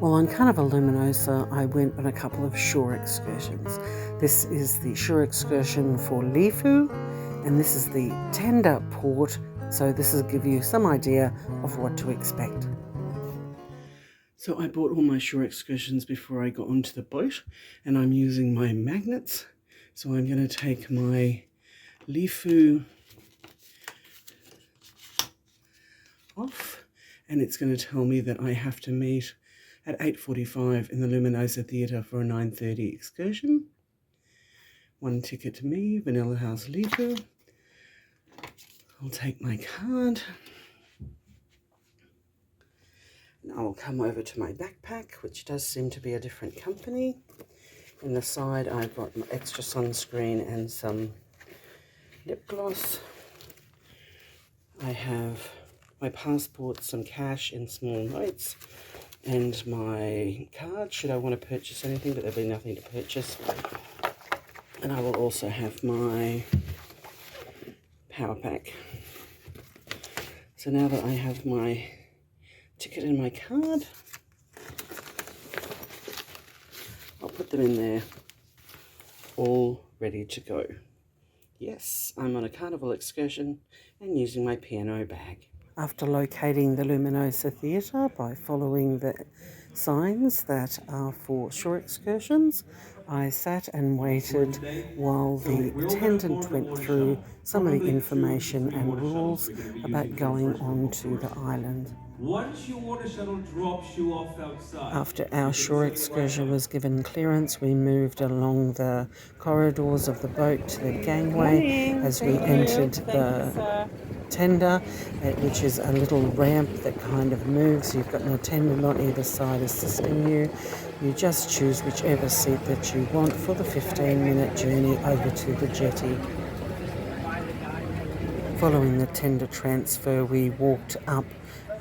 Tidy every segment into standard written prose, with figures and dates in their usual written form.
Well, on Carnival Luminosa, I went on a couple of shore excursions. This is the shore excursion for Lifou, and this is the tender port, so this will give you some idea of what to expect. So I bought all my shore excursions before I got onto the boat, and I'm using my magnets. So I'm going to take my Lifou off, and it's going to tell me that I have to meet at 8:45 in the Luminosa Theatre for a 9:30 excursion. One ticket to me, Vanilla House Lifou. I'll take my card. And I'll come over to my backpack, which does seem to be a different company. In the side, I've got my extra sunscreen and some lip gloss. I have my passport, some cash in small notes, and my card should I want to purchase anything, but there'll be nothing to purchase. And I will also have my power pack. So now that I have my ticket and my card, I'll put them in there, all ready to go. Yes, I'm on a carnival excursion and using my piano bag. After locating the Luminosa Theatre by following the signs that are for shore excursions, I sat and waited while the attendant went through some of the information and rules about going onto the island. Once your water shuttle drops you off outside. After our shore excursion was given clearance, we moved along the corridors of the boat to the gangway as we entered the tender, which is a little ramp that kind of moves. You've got an attendant on either side assisting you. You just choose whichever seat that you want for the 15-minute journey over to the jetty. Following the tender transfer, we walked up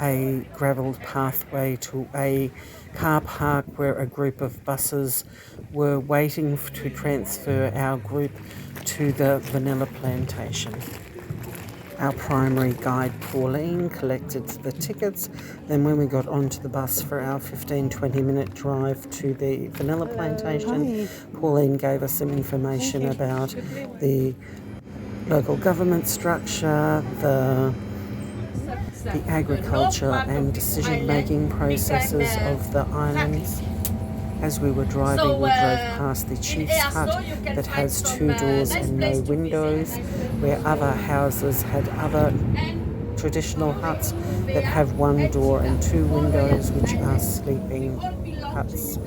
a gravelled pathway to a car park where a group of buses were waiting to transfer our group to the Vanilla Plantation. Our primary guide, Pauline, collected the tickets. Then when we got onto the bus for our 15-20 minute drive to the Vanilla Plantation, Pauline gave us some information about the local government structure, the agriculture and decision-making processes of the islands. As we were driving, we drove past the chief's hut that has 2 doors and no windows, where other houses had other traditional huts that have 1 door and 2 windows, which are sleeping huts.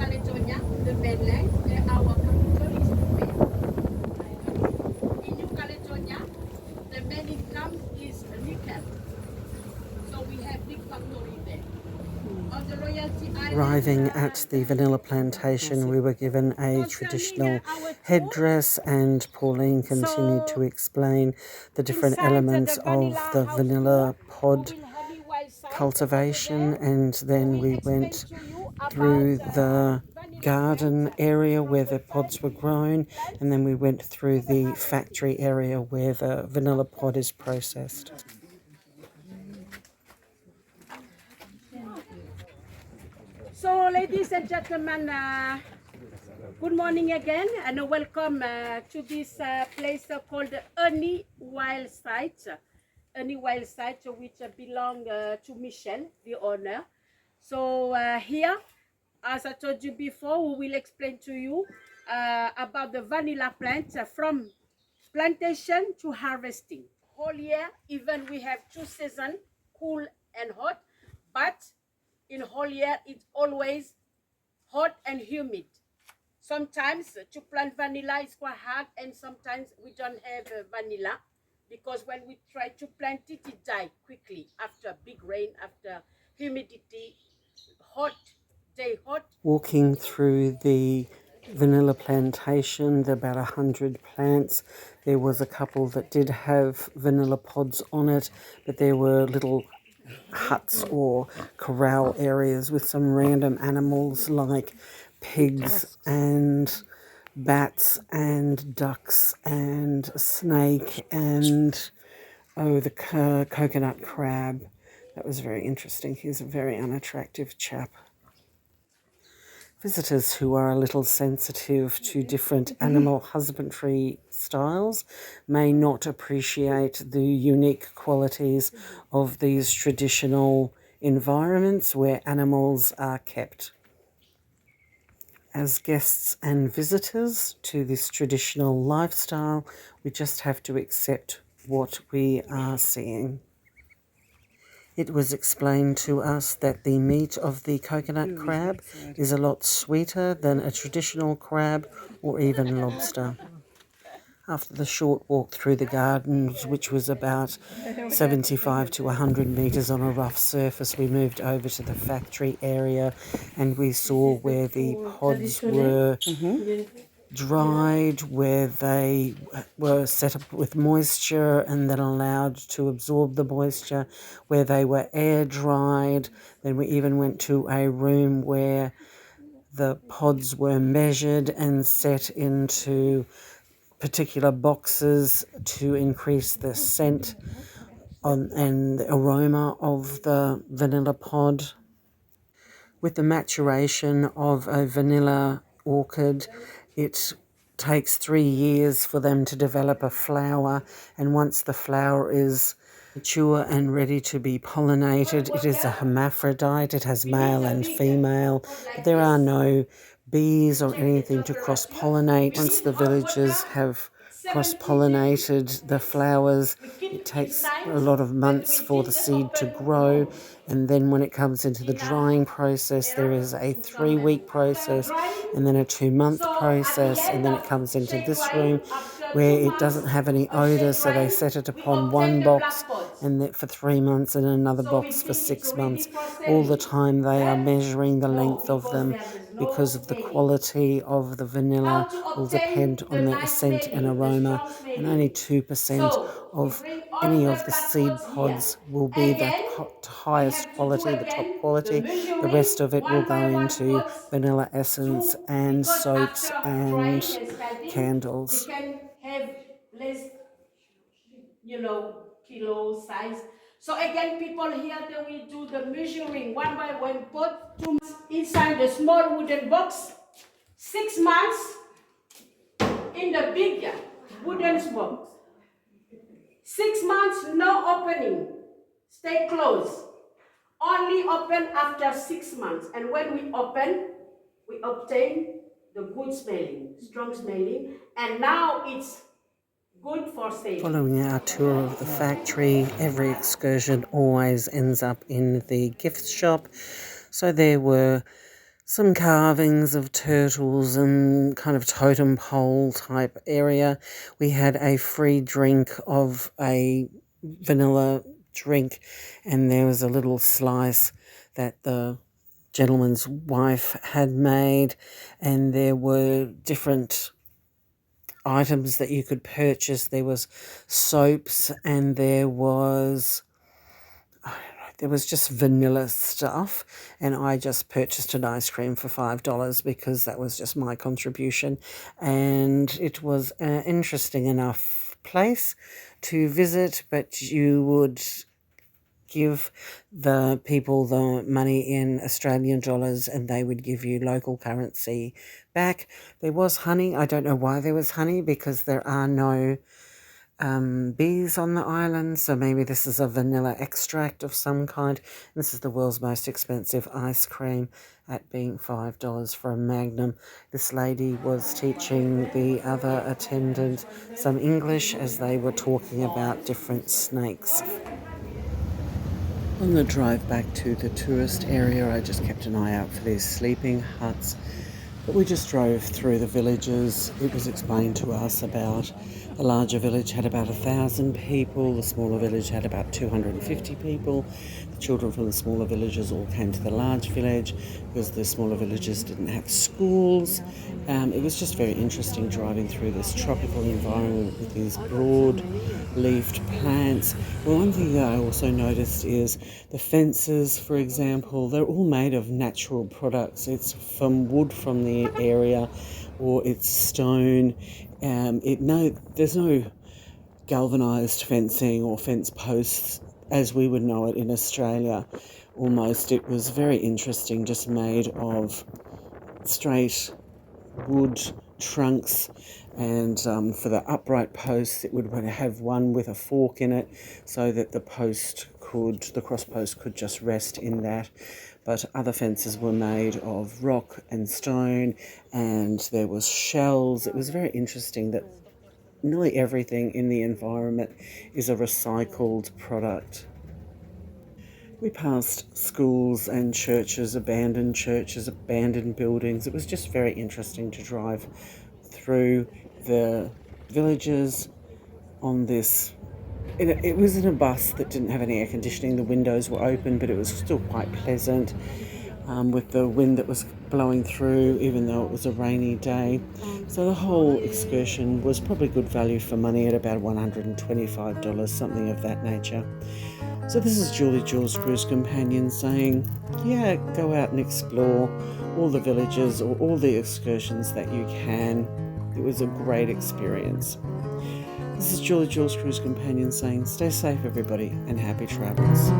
Arriving at the Vanilla Plantation, we were given a traditional headdress, and Pauline continued to explain the different elements of the vanilla pod cultivation, and then we went through the garden area where the pods were grown, and then we went through the factory area where the vanilla pod is processed. So, ladies and gentlemen, good morning again, and welcome to this place called Ernie Wild Site. Ernie Wild Site, which belong to Michelle, the owner. So here, as I told you before, we will explain to you about the vanilla plant from plantation to harvesting. Whole year, even we have 2 seasons, cool and hot, but in whole year it's always hot and humid. Sometimes to plant vanilla is quite hard, and sometimes we don't have vanilla, because when we try to plant it, it dies quickly after big rain, after humidity, hot day, hot. Walking through the Vanilla Plantation, there are about 100 plants. There was a couple that did have vanilla pods on it, but there were little huts or corral areas with some random animals like pigs and bats and ducks and a snake and the coconut crab. That was very interesting. He's a very unattractive chap. Visitors who are a little sensitive to different animal husbandry styles may not appreciate the unique qualities of these traditional environments where animals are kept. As guests and visitors to this traditional lifestyle, we just have to accept what we are seeing. It was explained to us that the meat of the coconut crab is a lot sweeter than a traditional crab or even lobster. After the short walk through the gardens, which was about 75 to 100 metres on a rough surface, we moved over to the factory area and we saw where the pods were dried, where they were set up with moisture and then allowed to absorb the moisture, where they were air dried. Then we even went to a room where the pods were measured and set into particular boxes to increase the scent and the aroma of the vanilla pod. With the maturation of a vanilla orchid, it takes 3 years for them to develop a flower, and once the flower is mature and ready to be pollinated, it is a hermaphrodite. It has male and female, but there are no bees or anything to cross-pollinate. Once the villagers have cross-pollinated the flowers, it takes a lot of months for the seed to grow, and then when it comes into the drying process, there is a 3-week process and then a 2-month process, and then it comes into this room where it doesn't have any odour, so they set it upon one box and that for 3 months and another box for 6 months. All the time they are measuring the length of them because of the quality of the vanilla will depend on the scent and aroma, and only 2% of any of the seed pods will be the highest quality, the top quality. The rest of it will go into vanilla essence and soaps and candles. We can have less, kilo size. So again, people here, they will do the measuring one by one, put 2 months inside the small wooden box, 6 months in the big wooden box. 6 months, no opening, stay closed. Only open after 6 months. And when we open, we obtain the good smelling, strong smelling, and now it's good for sale. Following our tour of the factory, every excursion always ends up in the gift shop. So there were some carvings of turtles and kind of totem pole type area. We had a free drink of a vanilla drink, and there was a little slice that the gentleman's wife had made, and there were different items that you could purchase. There was soaps and there was just vanilla stuff, and I just purchased an ice cream for $5 because that was just my contribution, and it was an interesting enough place to visit, but you would give the people the money in Australian dollars and they would give you local currency back. There was honey. I don't know why there was honey, because there are no bees on the island, so maybe this is a vanilla extract of some kind. This is the world's most expensive ice cream, at being $5 for a magnum. This lady was teaching the other attendant some English as they were talking about different snakes. On the drive back to the tourist area, I just kept an eye out for these sleeping huts, but we just drove through the villages. It was explained to us about the larger village had about 1,000 people, the smaller village had about 250 people. The children from the smaller villages all came to the large village because the smaller villages didn't have schools. It was just very interesting driving through this tropical environment with these broad-leafed plants. Well, one thing that I also noticed is the fences, for example, they're all made of natural products. It's from wood from the area, or it's stone. There's no galvanised fencing or fence posts as we would know it in Australia. Almost, it was very interesting, just made of straight wood trunks, and for the upright posts it would have one with a fork in it so that the cross post could just rest in that. But other fences were made of rock and stone, and there was shells. It was very interesting that nearly everything in the environment is a recycled product. We passed schools and churches, abandoned buildings. It was just very interesting to drive through the villages on this. It was in a bus that didn't have any air conditioning. The windows were open, but it was still quite pleasant with the wind that was blowing through, even though it was a rainy day. So the whole excursion was probably good value for money at about $125, something of that nature. So this is Julie Jules Cruise Companion saying, yeah, go out and explore all the villages or all the excursions that you can. It was a great experience. This is Julie Jules Cruise Companion saying, stay safe everybody and happy travels.